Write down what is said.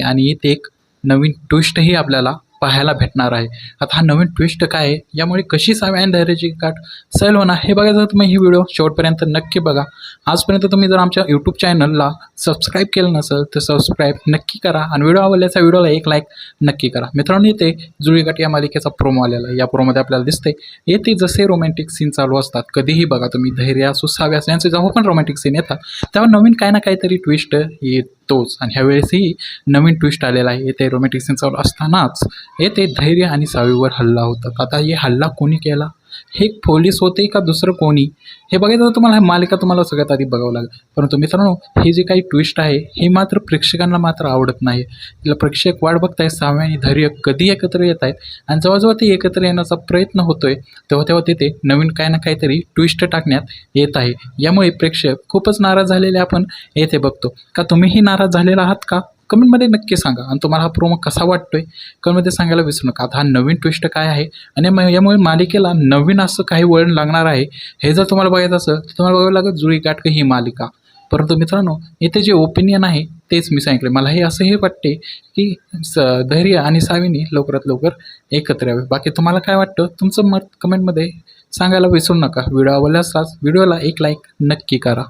आणि इथे एक नवीन ट्विस्टही आपल्याला पाहायला भेटणार आहे. आता हा नवीन ट्विस्ट काय आहे, यामुळे कशी सावी आणि धैर्याची गाठ सैल होणार हे बघायचं तर तुम्ही ही व्हिडिओ शेवटपर्यंत नक्की बघा. आजपर्यंत तुम्ही जर आमच्या यूट्यूब चॅनलला सबस्क्राईब केलं नसेल तर सबस्क्राईब नक्की करा आणि व्हिडिओ आवडल्याचा व्हिडिओला एक लाईक नक्की करा. मित्रांनो, इथे जुळी गाठ या मालिकेचा प्रोमो आलेला आहे. या प्रोमोमध्ये आपल्याला दिसते येथे जसे रोमॅन्टिक सीन चालू असतात, कधीही बघा तुम्ही धैर्य असो सावी असो यांचे जेव्हा पण रोमॅन्टिक सीन येतात तेव्हा नवीन काही ना काहीतरी ट्विस्ट येतोच. आणि ह्यावेळेसही नवीन ट्विस्ट आलेला आहे. येथे रोमॅन्टिक सीन चालू असतानाच येथे धैर्य आणि सावीवर हल्ला होतात. आता हे हल्ला कोणी केला, हे पोलीस होते का दुसरं कोणी, हे बघायचं तर तुम्हाला मालिका तुम्हाला सगळ्यात आधी बघावं लागेल. परंतु मित्रांनो, हे जे काही ट्विस्ट आहे हे मात्र प्रेक्षकांना मात्र आवडत नाही. तिला प्रेक्षक वाट बघताय सावी आणि धैर्य कधी एकत्र येत आहेत आणि जेव्हा ते एकत्र येण्याचा प्रयत्न होतोय तेव्हा तिथे नवीन काही ना काहीतरी ट्विस्ट टाकण्यात येत आहे. यामुळे प्रेक्षक खूपच नाराज झालेले आपण येथे बघतो. का तुम्हीही नाराज झालेला आहात का? कमेंटमध्ये नक्की सांगा. आणि तुम्हाला हा प्रोमो कसा वाटतोय कमेंटमध्ये सांगायला विसरू नका. आता हा नवीन ट्विस्ट काय आहे आणि यामुळे मालिकेला नवीन असं काही वळण लागणार आहे, हे जर तुम्हाला बघायचं असेल तर तुम्हाला बघावं लागेल जुळी गाठ ही मालिका. परंतु मित्रांनो, इथे जे ओपिनियन आहे तेच मी सांगितले. मला हे असंही वाटते की धैर्य आणि सावीनी लवकरात लवकर एकत्र यावे. बाकी तुम्हाला काय वाटतं तुमचं मत कमेंटमध्ये सांगायला विसरू नका. व्हिडिओ आवडल्यास व्हिडिओला एक लाईक नक्की करा.